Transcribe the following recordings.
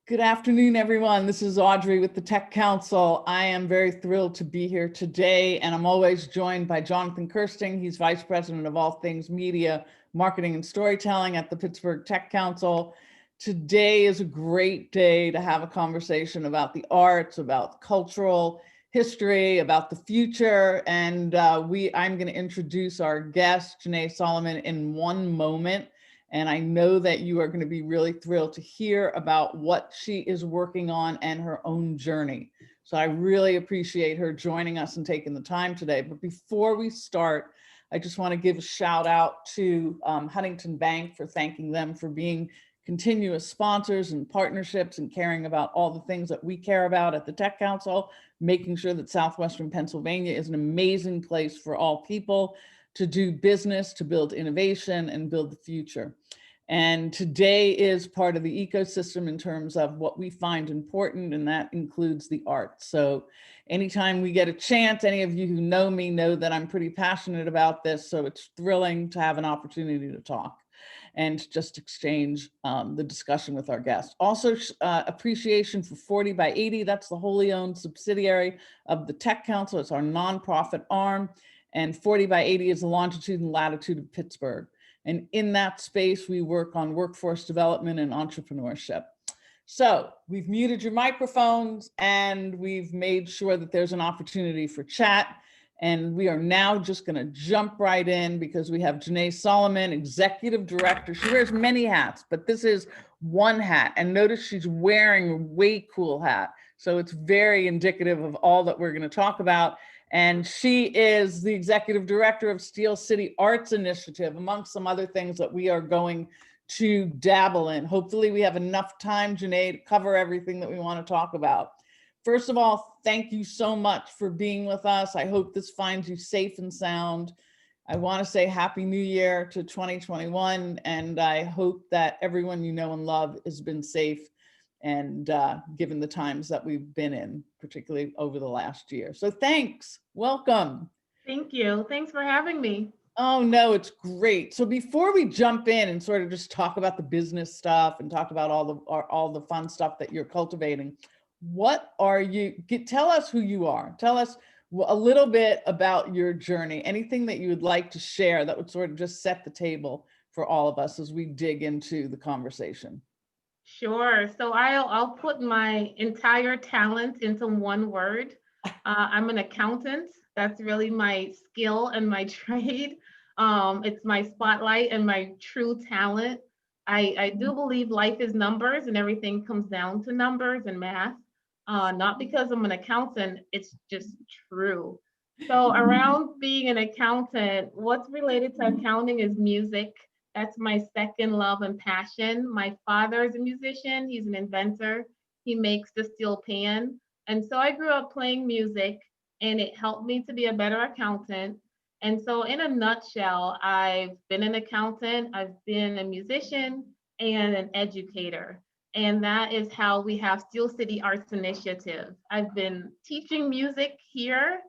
Good afternoon, everyone. This is Audrey with the Tech Council. I am very thrilled to be here today, and I'm always joined by Jonathan Kirsting. He's Vice President of all things media, marketing, and storytelling at the Pittsburgh Tech Council. Today is a great day to have a conversation about the arts, about cultural history, about the future, and I'm going to introduce our guest, Jonnet Solomon, in one moment. And I know that you are going to be really thrilled to hear about what she is working on and her own journey. So I really appreciate her joining us and taking the time today. But before we start, I just want to give a shout out to Huntington Bank for thanking them for being continuous sponsors and partnerships and caring about all the things that we care about at the Tech Council, making sure that Southwestern Pennsylvania is an amazing place for all people to do business, to build innovation and build the future. And today is part of the ecosystem in terms of what we find important, and that includes the arts. So anytime we get a chance, any of you who know me know that I'm pretty passionate about this. So it's thrilling to have an opportunity to talk and just exchange the discussion with our guests. Also, appreciation for 40 by 80. That's the wholly owned subsidiary of the Tech Council. It's our nonprofit arm. And 40 by 80 is the longitude and latitude of Pittsburgh. And in that space, we work on workforce development and entrepreneurship. So we've muted your microphones and we've made sure that there's an opportunity for chat. And we are now just going to jump right in because we have Jonnet Solomon, Executive Director. She wears many hats, but this is one hat. And notice she's wearing a way cool hat. So it's very indicative of all that we're going to talk about. And she is the Executive Director of Steel City Arts Initiative, amongst some other things that we are going to dabble in. Hopefully we have enough time, Jonnet, to cover everything that we want to talk about. First of all, thank you so much for being with us. I hope this finds you safe and sound. I want to say Happy New Year to 2021, and I hope that everyone you know and love has been safe and given the times that we've been in, particularly over the last year. So thanks, welcome. Thank you, thanks for having me. Oh no, it's great. So before we jump in and sort of just talk about the business stuff and talk about all the fun stuff that you're cultivating, what are you, tell us who you are. Tell us a little bit about your journey, anything that you would like to share that would sort of just set the table for all of us as we dig into the conversation. Sure. So I'll put my entire talent into one word. I'm an accountant. That's really my skill and my trade. It's my spotlight and my true talent. I do believe life is numbers and everything comes down to numbers and math. Not because I'm an accountant, it's just true. So around being an accountant, what's related to accounting is music. That's my second love and passion. My father is a musician. He's an inventor. He makes the steel pan. And so I grew up playing music and it helped me to be a better accountant. And so in a nutshell, I've been an accountant, I've been a musician and an educator. And that is how we have Steel City Arts Initiative. I've been teaching music here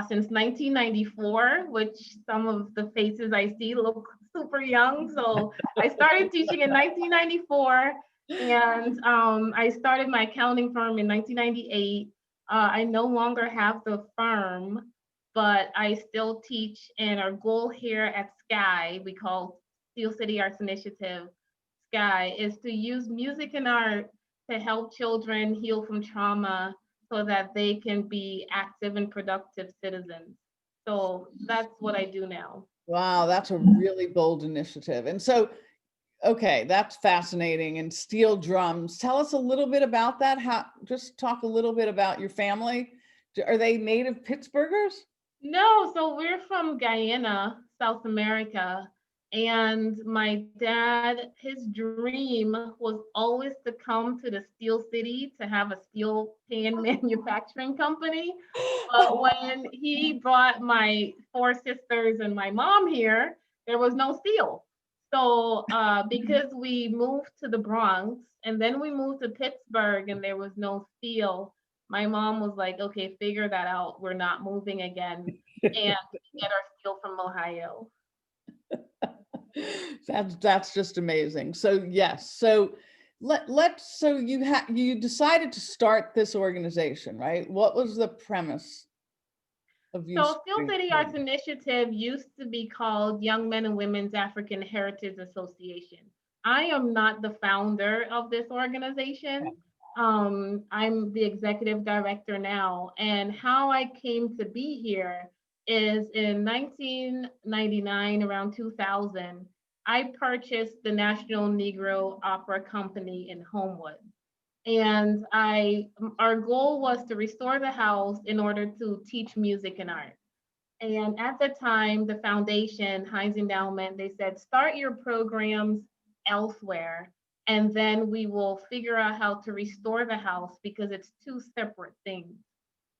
since 1994, which some of the faces I see look super young. So I started teaching in 1994 and I started my accounting firm in 1998. I no longer have the firm, but I still teach, and our goal here at SCAI, we call Steel City Arts Initiative, SCAI, is to use music and art to help children heal from trauma so that they can be active and productive citizens. So that's what I do now. Wow, that's a really bold initiative. And so, okay, that's fascinating. And steel drums, tell us a little bit about that. Just talk a little bit about your family. Are they native Pittsburghers? No, so we're from Guyana, South America. And my dad, his dream was always to come to the Steel City to have a steel pan manufacturing company. But when he brought my four sisters and my mom here, there was no steel. So because we moved to the Bronx and then we moved to Pittsburgh and there was no steel, my mom was like, okay, figure that out. We're not moving again. And we get our steel from Ohio. That's just amazing. So yes, so so you decided to start this organization, right? What was the premise of you So Steel starting City the Arts program? Initiative used to be called Young Men and Women's African Heritage Association. I am not the founder of this organization. I'm the executive director now. And how I came to be here is in 1999, around 2000, I purchased the National Negro Opera Company in Homewood. And our goal was to restore the house in order to teach music and art. And at the time, the foundation, Heinz Endowment, they said, start your programs elsewhere, and then we will figure out how to restore the house because it's two separate things.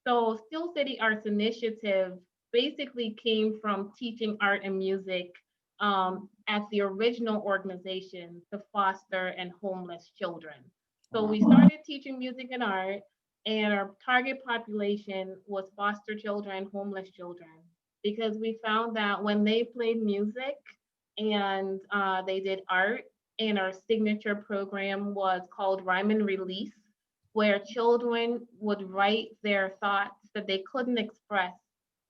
So Steel City Arts Initiative basically came from teaching art and music at the original organization to foster and homeless children. So we started teaching music and art, and our target population was foster children, homeless children, because we found that when they played music and they did art, and our signature program was called Rhyme and Release, where children would write their thoughts that they couldn't express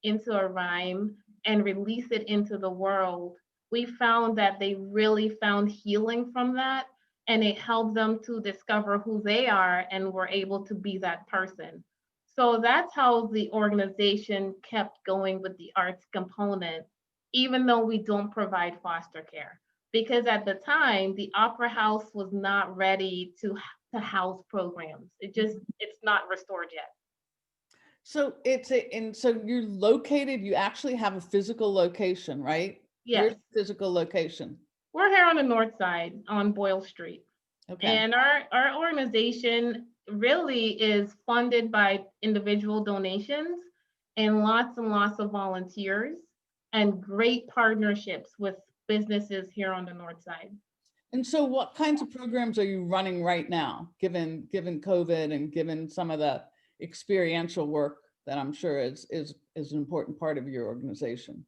into a rhyme and release it into the world. We found that they really found healing from that, and it helped them to discover who they are and were able to be that person. So that's how the organization kept going with the arts component, even though we don't provide foster care. Because at the time, the Opera House was not ready to house programs. It's not restored yet. So so you're located, you actually have a physical location, right? Where's Yes, the physical location? we're here on the north side on Boyle Street. Okay. And our organization really is funded by individual donations and lots of volunteers and great partnerships with businesses here on the north side. And so what kinds of programs are you running right now, given COVID and given some of the experiential work that I'm sure is an important part of your organization?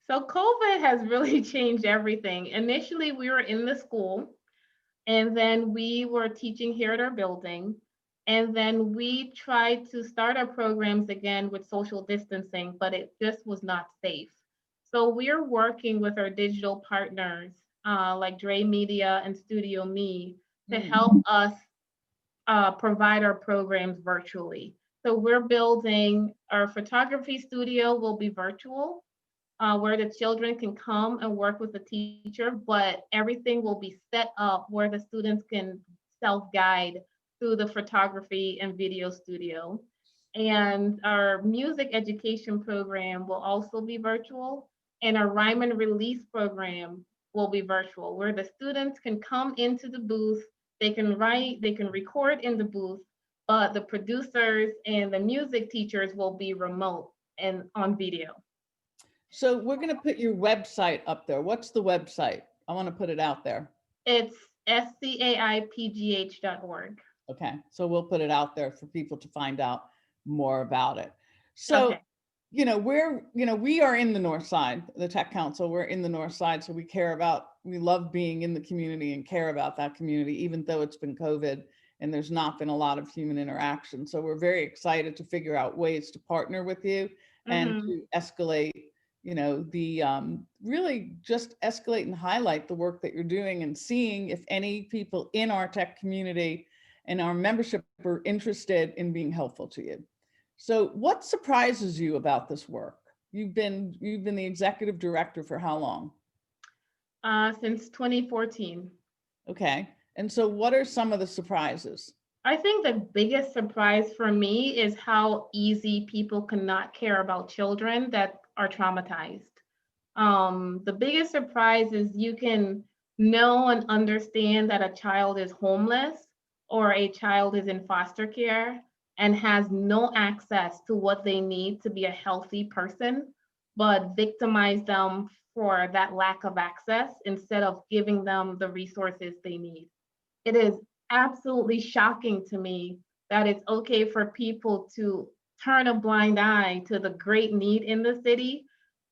So COVID has really changed everything. Initially, we were in the school, and then we were teaching here at our building. And then we tried to start our programs again with social distancing, but it just was not safe. So we're working with our digital partners like Dre Media and Studio Me to help us provide our programs virtually. So we're building our photography studio will be virtual, where the children can come and work with the teacher, but everything will be set up where the students can self-guide through the photography and video studio. And our music education program will also be virtual, and our rhyme and release program will be virtual, where the students can come into the booth, they can write, they can record in the booth, but the producers and the music teachers will be remote and on video. So we're going to put your website up there. What's the website? I want to put it out there. It's scaipgh.org. Okay, so we'll put it out there for people to find out more about it. So, Okay. we are in the North Side, the Tech Council, we're in the North Side, so we love being in the community and care about that community, even though it's been COVID and there's not been a lot of human interaction. So we're very excited to figure out ways to partner with you and to escalate, really just escalate and highlight the work that you're doing and seeing if any people in our tech community and our membership are interested in being helpful to you. So what surprises you about this work? You've been the executive director for how long? Since 2014. Okay. And so what are some of the surprises? I think the biggest surprise for me is how easy people cannot care about children that are traumatized. The biggest surprise is you can know and understand that a child is homeless or a child is in foster care and has no access to what they need to be a healthy person, but victimize them for that lack of access instead of giving them the resources they need. It is absolutely shocking to me that it's okay for people to turn a blind eye to the great need in the city.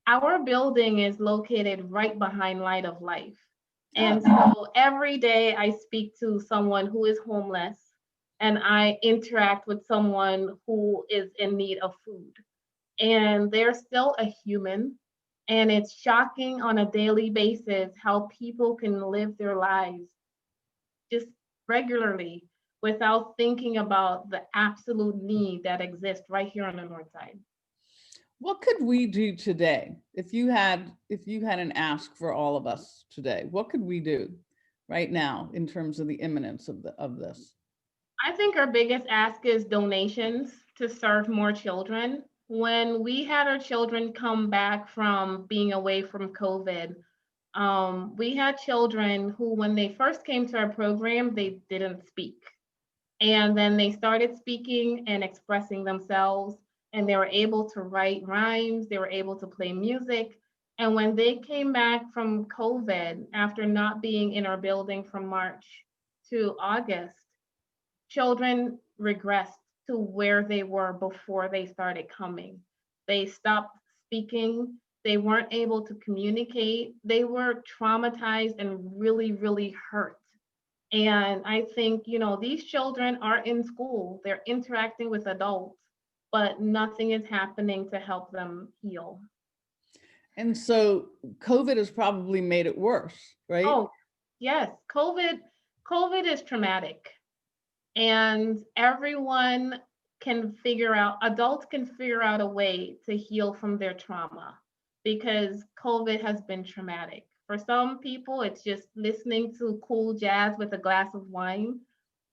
Our building is located right behind Light of Life. And so every day I speak to someone who is homeless and I interact with someone who is in need of food. And they're still a human. And it's shocking on a daily basis how people can live their lives just regularly without thinking about the absolute need that exists right here on the North Side. What could we do today? If you had an ask for all of us today, what could we do right now in terms of the imminence of this? I think our biggest ask is donations to serve more children. When we had our children come back from being away from COVID, we had children who, when they first came to our program, they didn't speak. And then they started speaking and expressing themselves, and they were able to write rhymes, they were able to play music. And when they came back from COVID, after not being in our building from March to August, children regressed to where they were before they started coming. They stopped speaking. They weren't able to communicate. They were traumatized and really, really hurt. And I think, these children are in school, they're interacting with adults, but nothing is happening to help them heal. And so COVID has probably made it worse, right? Oh, yes, COVID is traumatic. And everyone adults can figure out a way to heal from their trauma because COVID has been traumatic. For some people, it's just listening to cool jazz with a glass of wine.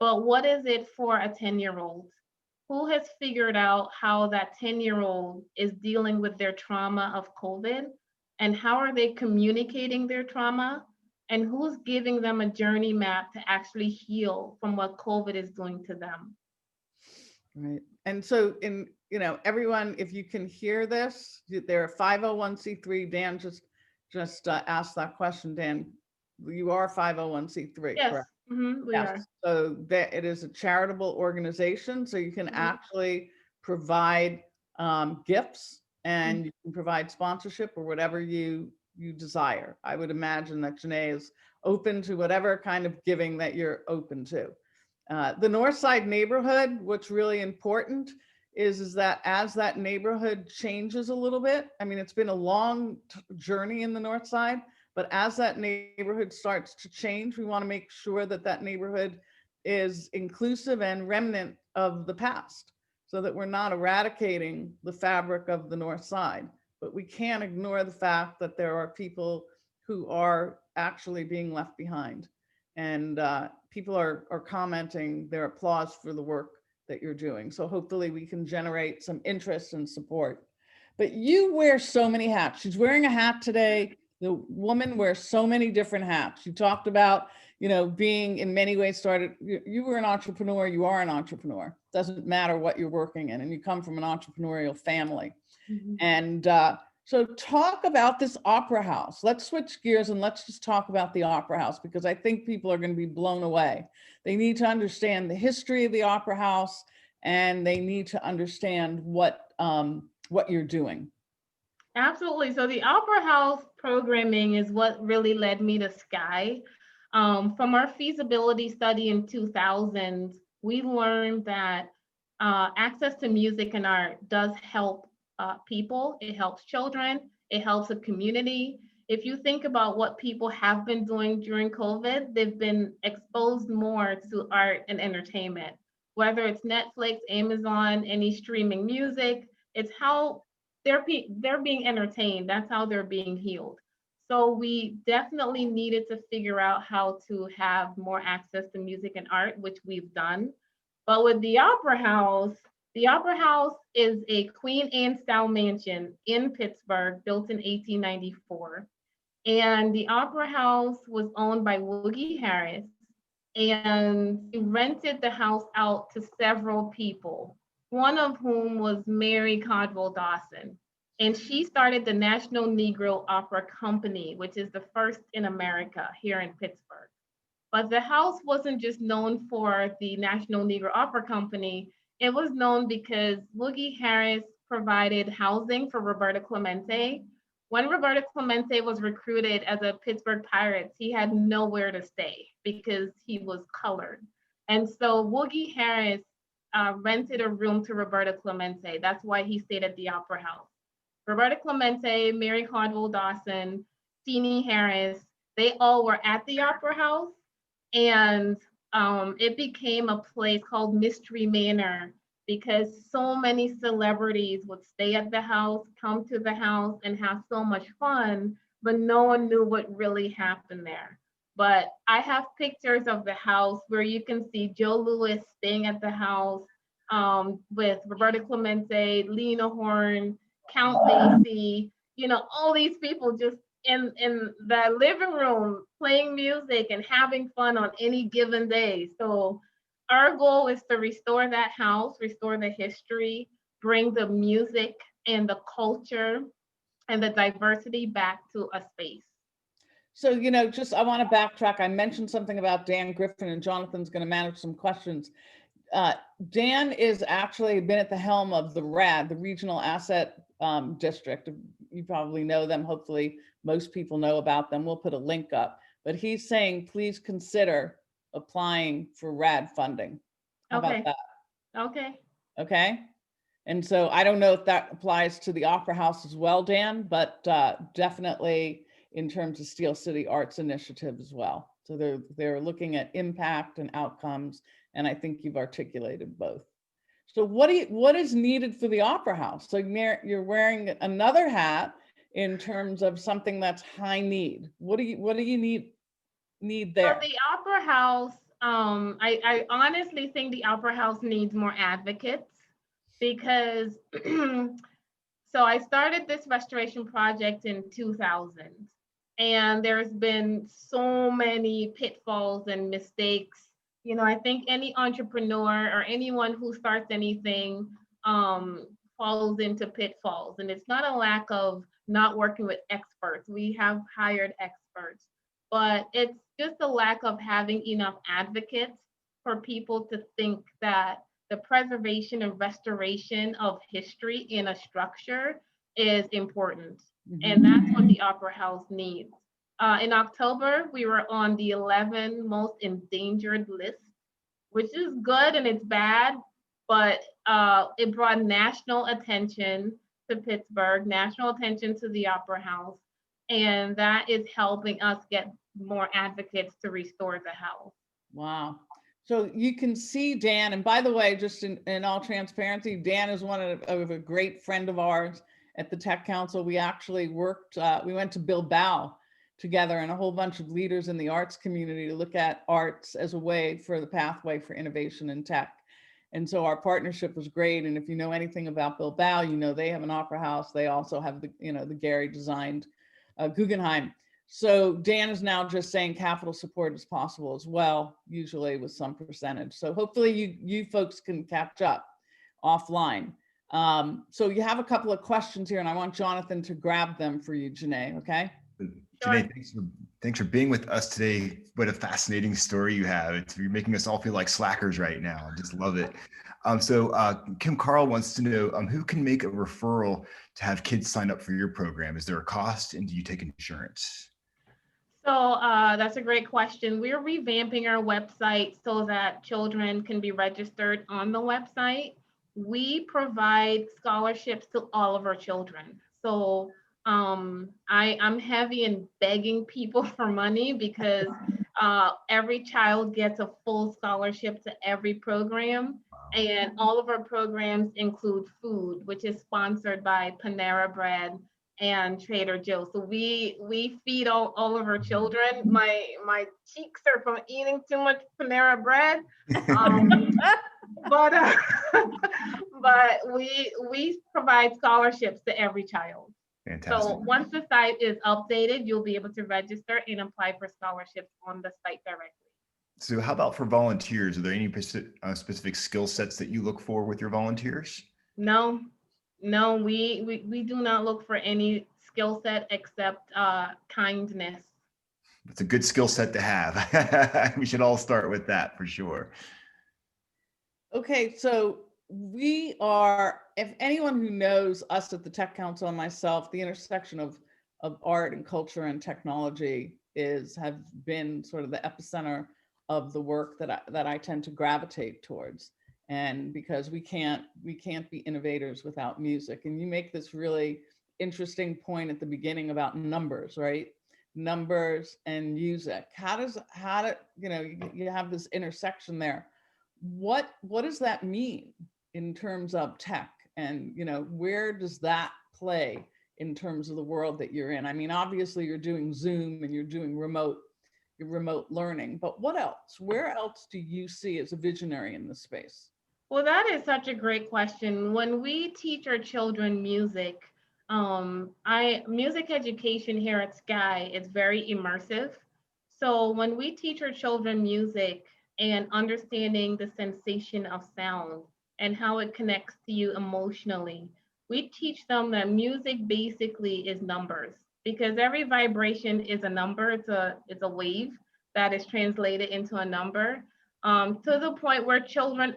But what is it for a 10-year-old? Who has figured out how that 10-year-old is dealing with their trauma of COVID? And how are they communicating their trauma? And who's giving them a journey map to actually heal from what COVID is doing to them? Right. And so everyone, if you can hear this, they're a 501c3. Dan just asked that question. Dan, you are 501c3, Yes, correct? we Yes. are. So that it is a charitable organization. So you can actually provide gifts and you can provide sponsorship or whatever you desire. I would imagine that Jonnet is open to whatever kind of giving that you're open to. The North Side neighborhood, what's really important is that as that neighborhood changes a little bit, I mean, it's been a long journey in the North Side, but as that neighborhood starts to change, we want to make sure that that neighborhood is inclusive and remnant of the past so that we're not eradicating the fabric of the North Side. But we can't ignore the fact that there are people who are actually being left behind. And people are commenting their applause for the work that you're doing. So hopefully we can generate some interest and support. But you wear so many hats. She's wearing a hat today. The woman wears so many different hats. You talked about, being in many ways you were an entrepreneur, you are an entrepreneur. Doesn't matter what you're working in, and you come from an entrepreneurial family. And so talk about this opera house. Let's switch gears and let's just talk about the opera house because I think people are going to be blown away. They need to understand the history of the opera house and they need to understand what you're doing. Absolutely. So the Opera House programming is what really led me to SCAI. From our feasibility study in 2000, we learned that access to music and art does help people. It helps children. It helps a community. If you think about what people have been doing during COVID, they've been exposed more to art and entertainment, whether it's Netflix, Amazon, any streaming music. It's how they're being entertained. That's how they're being healed. So we definitely needed to figure out how to have more access to music and art, which we've done. But with the Opera House is a Queen Anne style mansion in Pittsburgh, built in 1894. And the Opera House was owned by Woogie Harris, and he rented the house out to several people, one of whom was Mary Caldwell Dawson. And she started the National Negro Opera Company, which is the first in America here in Pittsburgh. But the house wasn't just known for the National Negro Opera Company, it was known because Woogie Harris provided housing for Roberta Clemente, When Roberto Clemente was recruited as a Pittsburgh Pirates, he had nowhere to stay because he was colored. And so Woogie Harris rented a room to Roberto Clemente. That's why he stayed at the Opera House. Roberto Clemente, Mary Cardwell Dawson, Teenie Harris, they all were at the Opera House. And it became a place called Mystery Manor because so many celebrities would stay at the house, come to the house, and have so much fun, but no one knew what really happened there. But I have pictures of the house where you can see Joe Louis staying at the house with Roberto Clemente, Lena Horne, Count Basie, all these people just in the living room playing music and having fun on any given day. So our goal is to restore that house, restore the history, bring the music and the culture and the diversity back to a space. So, I want to backtrack. I mentioned something about Dan Griffin, and Jonathan's going to manage some questions. Dan is actually been at the helm of the RAD, the Regional Asset District. You probably know them. Hopefully most people know about them. We'll put a link up, but he's saying, please consider applying for RAD funding. How about that? Okay. Okay. And so I don't know if that applies to the Opera House as well, Dan, but definitely in terms of Steel City Arts Initiative as well. So they're looking at impact and outcomes, and I think you've articulated both. So what is needed for the Opera House? So you're wearing another hat in terms of something that's high need. What do you need there? So the Opera House, I honestly think the Opera House needs more advocates because so I started this restoration project in 2000, and there's been so many pitfalls and mistakes. I think any entrepreneur or anyone who starts anything falls into pitfalls, and it's not a lack of not working with experts. We have hired experts, but it's just a lack of having enough advocates for people to think that the preservation and restoration of history in a structure is important. And that's what the Opera House needs. In October, we were on the 11 most endangered list, which is good and it's bad, but it brought national attention to Pittsburgh, national attention to the Opera House, and that is helping us get more advocates to restore the house. Wow. So you can see Dan, and by the way, just in all transparency, Dan is one of a great friend of ours at the Tech Council. We actually worked, we went to Bilbao together and a whole bunch of leaders in the arts community to look at arts as a way for the pathway for innovation in tech. And so our partnership was great. And if you know anything about Bilbao, they have an opera house. They also have the Gehry designed Guggenheim. So Dan is now just saying capital support is possible as well, usually with some percentage. So hopefully you folks can catch up offline. So you have a couple of questions here and I want Jonathan to grab them for you, Janae, okay? Janae, thanks for being with us today. What a fascinating story you have. You're making us all feel like slackers right now. I just love it. Kim Carl wants to know who can make a referral to have kids sign up for your program? Is there a cost and do you take insurance? So that's a great question. We're revamping our website so that children can be registered on the website. We provide scholarships to all of our children. So I'm heavy in begging people for money because every child gets a full scholarship to every program. And all of our programs include food, which is sponsored by Panera Bread and Trader Joe's. So we feed all of our children. My cheeks are from eating too much Panera Bread. But we provide scholarships to every child. Fantastic. So once the site is updated, you'll be able to register and apply for scholarships on the site directly. So how about for volunteers? Are there any specific skill sets that you look for with your volunteers? No, we do not look for any skill set except kindness. It's a good skill set to have. We should all start with that for sure. Okay, so we are, if anyone who knows us at the Tech Council and myself, the intersection of of art and culture and technology have been sort of the epicenter of the work that I tend to gravitate towards. And because we can't be innovators without music. And you make this really interesting point at the beginning about numbers, right? Numbers and music. How do you have this intersection there? What does that mean in terms of tech? And where does that play in terms of the world that you're in? I mean, obviously you're doing Zoom and you're doing remote learning, but what else? Where else do you see as a visionary in this space? Well, that is such a great question. When we teach our children music, music education here at SCAI is very immersive. So when we teach our children music and understanding the sensation of sound and how it connects to you emotionally, we teach them that music basically is numbers, because every vibration is a number. It's a wave that is translated into a number. To the point where children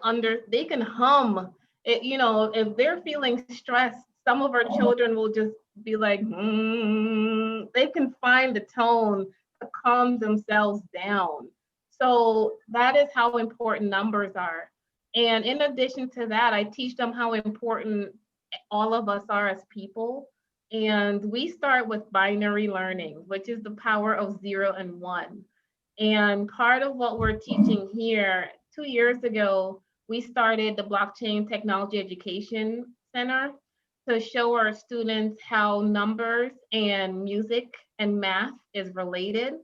they can hum it. If they're feeling stressed, some of our children will just be like, they can find the tone to calm themselves down. So that is how important numbers are. And in addition to that, I teach them how important all of us are as people. And we start with binary learning, which is the power of 0 and 1. And part of what we're teaching here, 2 years ago, we started the Blockchain Technology Education Center to show our students how numbers and music and math is related.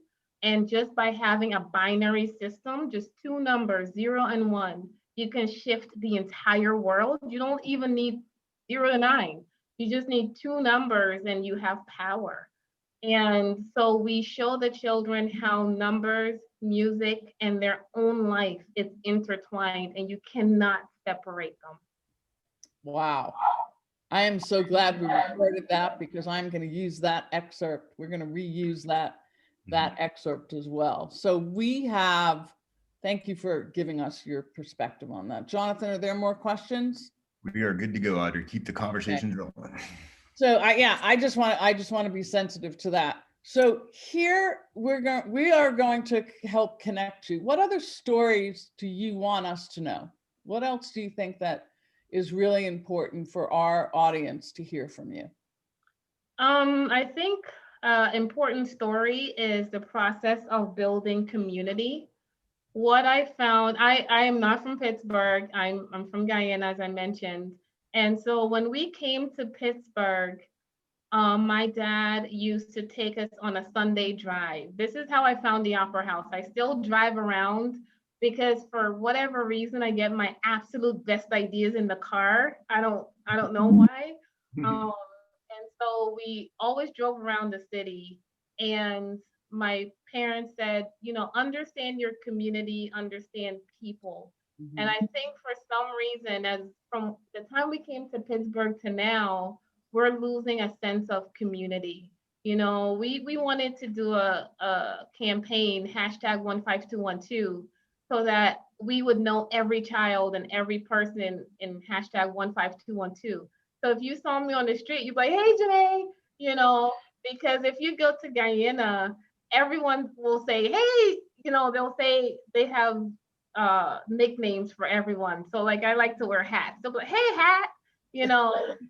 And just by having a binary system, just 2 numbers, 0 and 1, you can shift the entire world. You don't even need 0 to 9. You just need 2 numbers and you have power. And so we show the children how numbers, music, and their own life is intertwined, and you cannot separate them. Wow. I am so glad we recorded that, because I'm going to use that excerpt. We're going to reuse that excerpt as well. So thank you for giving us your perspective on that. Jonathan, are there more questions? We are good to go, Audrey. Keep the conversations rolling. So I just want to be sensitive to that. So here we are going to help connect you. What other stories do you want us to know? What else do you think that is really important for our audience to hear from you? I think important story is the process of building community. What I found, I am not from Pittsburgh. I'm from Guyana, as I mentioned. And so when we came to Pittsburgh, my dad used to take us on a Sunday drive. This is how I found the Opera House. I still drive around because for whatever reason, I get my absolute best ideas in the car. I don't know why. And so we always drove around the city, and my parents said, understand your community, understand people. Mm-hmm. And I think for some reason, as from the time we came to Pittsburgh to now, we're losing a sense of community. We wanted to do a campaign, #15212, so that we would know every child and every person in #15212. So if you saw me on the street, you'd be like, hey, Janae, because if you go to Guyana, everyone will say, hey, they'll say they have nicknames for everyone. So like, I like to wear hats. They'll be like, hey, hat,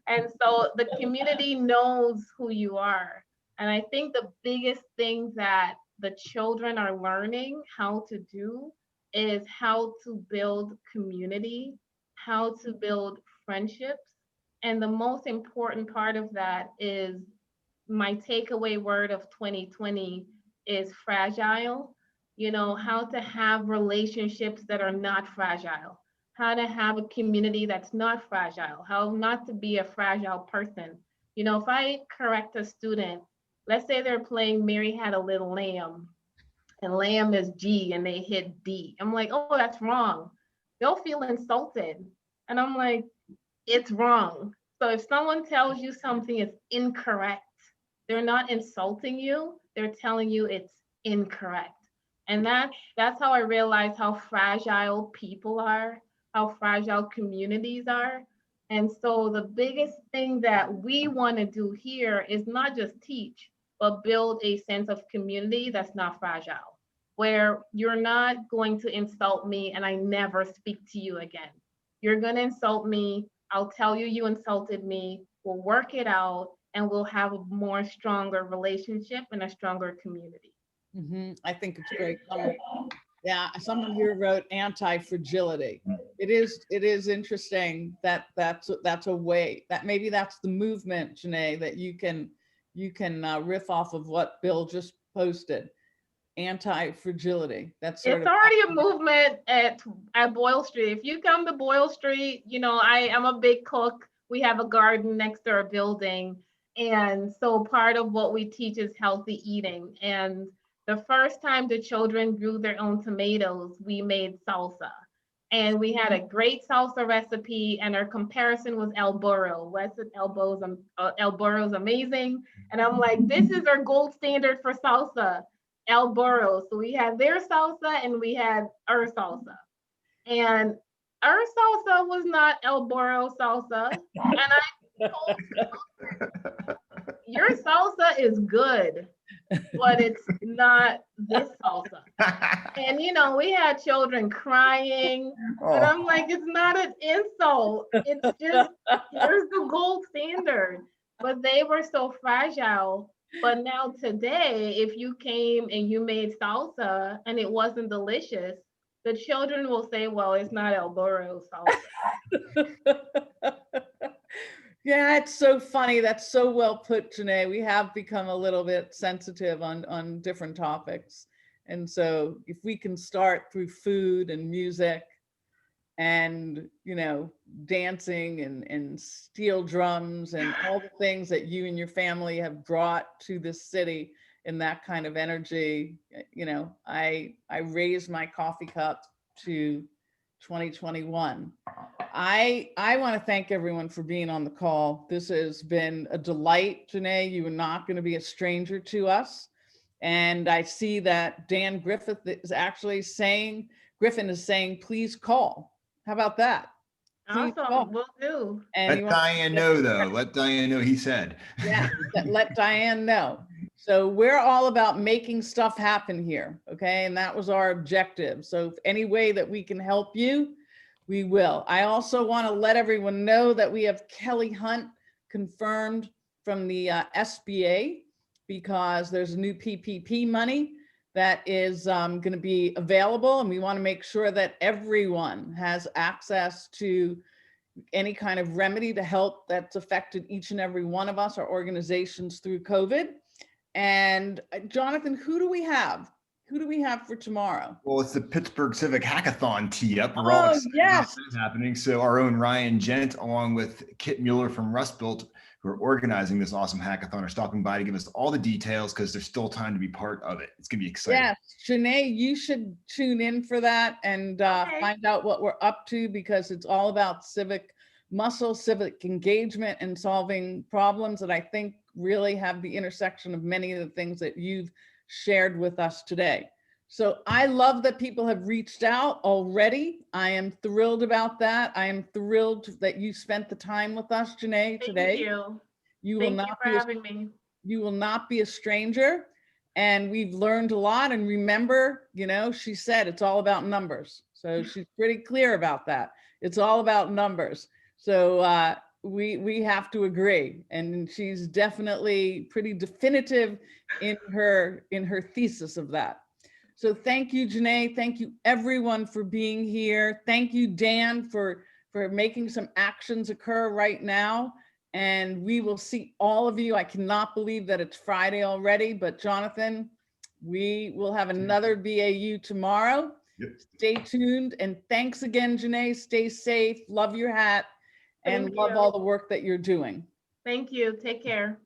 and so the community knows who you are. And I think the biggest thing that the children are learning how to do is how to build community, how to build friendships. And the most important part of that is my takeaway word of 2020 is fragile. How to have relationships that are not fragile, how to have a community that's not fragile, how not to be a fragile person. If I correct a student, let's say they're playing Mary Had a Little Lamb, and lamb is G and they hit D. I'm like, oh, that's wrong. They'll feel insulted. And I'm like, it's wrong. So if someone tells you something is incorrect, they're not insulting you, they're telling you it's incorrect. And that's how I realized how fragile people are, how fragile communities are. And so the biggest thing that we want to do here is not just teach, but build a sense of community that's not fragile, where you're not going to insult me and I never speak to you again. You're going to insult me. I'll tell you you insulted me. We'll work it out and we'll have a more stronger relationship and a stronger community. I think it's great. Yeah, someone here wrote anti-fragility. It is interesting that that's a way that maybe that's the movement, Jonnet, that you can riff off of what Bill just posted. Anti-fragility. That's sort It's of already a movement at Boyle Street. If you come to Boyle Street, you know, I am a big cook. We have a garden next to our building. And so part of what we teach is healthy eating. And the first time the children grew their own tomatoes, we made salsa. And we had a great salsa recipe, and our comparison was El Burro. Weston El Burro's amazing. And I'm like, this is our gold standard for salsa, El Burro. So we had their salsa and we had our salsa. And our salsa was not El Burro salsa. And I told them, your salsa is good, but it's not this salsa. And you know, we had children crying, and I'm like, it's not an insult. It's just, here's the gold standard. But they were so fragile. But now today, if you came and you made salsa and it wasn't delicious, the children will say, well, it's not El Burro salsa. Yeah, it's so funny. That's so well put, Jonnet. We have become a little bit sensitive on different topics. And so if we can start through food and music and, you know, dancing and steel drums and all the things that you and your family have brought to this city in that kind of energy, you know, I raise my coffee cup to 2021. I want to thank everyone for being on the call. This has been a delight, Jonnet. You are not going to be a stranger to us. And I see that Dan Griffin is actually saying, please call. How about that? Please Awesome, call. will do. And Let Diane know, though. Let Diane know, he said. Yeah, let Diane know. So we're all about making stuff happen here, okay? And that was our objective. So if any way that we can help you, we will. I also want to let everyone know that we have Kelly Hunt confirmed from the SBA, because there's new PPP money that is going to be available. And we want to make sure that everyone has access to any kind of remedy to help that's affected each and every one of us, our organizations, through COVID. And Jonathan, who do we have? Who do we have for tomorrow? Well, it's the Pittsburgh Civic Hackathon tee up. We're all excited about that happening. So our own Ryan Jonnet, along with Kit Mueller from Rust Built, who are organizing this awesome hackathon, are stopping by to give us all the details, because there's still time to be part of it. It's going to be exciting. Yes, Jonnet, you should tune in for that and find out what we're up to, because it's all about civic muscle, civic engagement, and solving problems that I think really have the intersection of many of the things that you've shared with us today. So I love that people have reached out already. I am thrilled about that. I am thrilled that you spent the time with us, Jonnet, today. Thank you. You Thank will not you for having me. You will not be a stranger. And we've learned a lot. And remember, you know, she said it's all about numbers. So she's pretty clear about that. It's all about numbers. So we have to agree. And she's definitely pretty definitive in her thesis of that. So thank you, Jonnet. Thank you everyone for being here. Thank you, Dan, for making some actions occur right now. And we will see all of you. I cannot believe that it's Friday already, but Jonathan, we will have another BAU tomorrow. Yep. Stay tuned. And thanks again, Jonnet. Stay safe. Love your hat and Thank love you. all the work that you're doing. Thank you. Take care.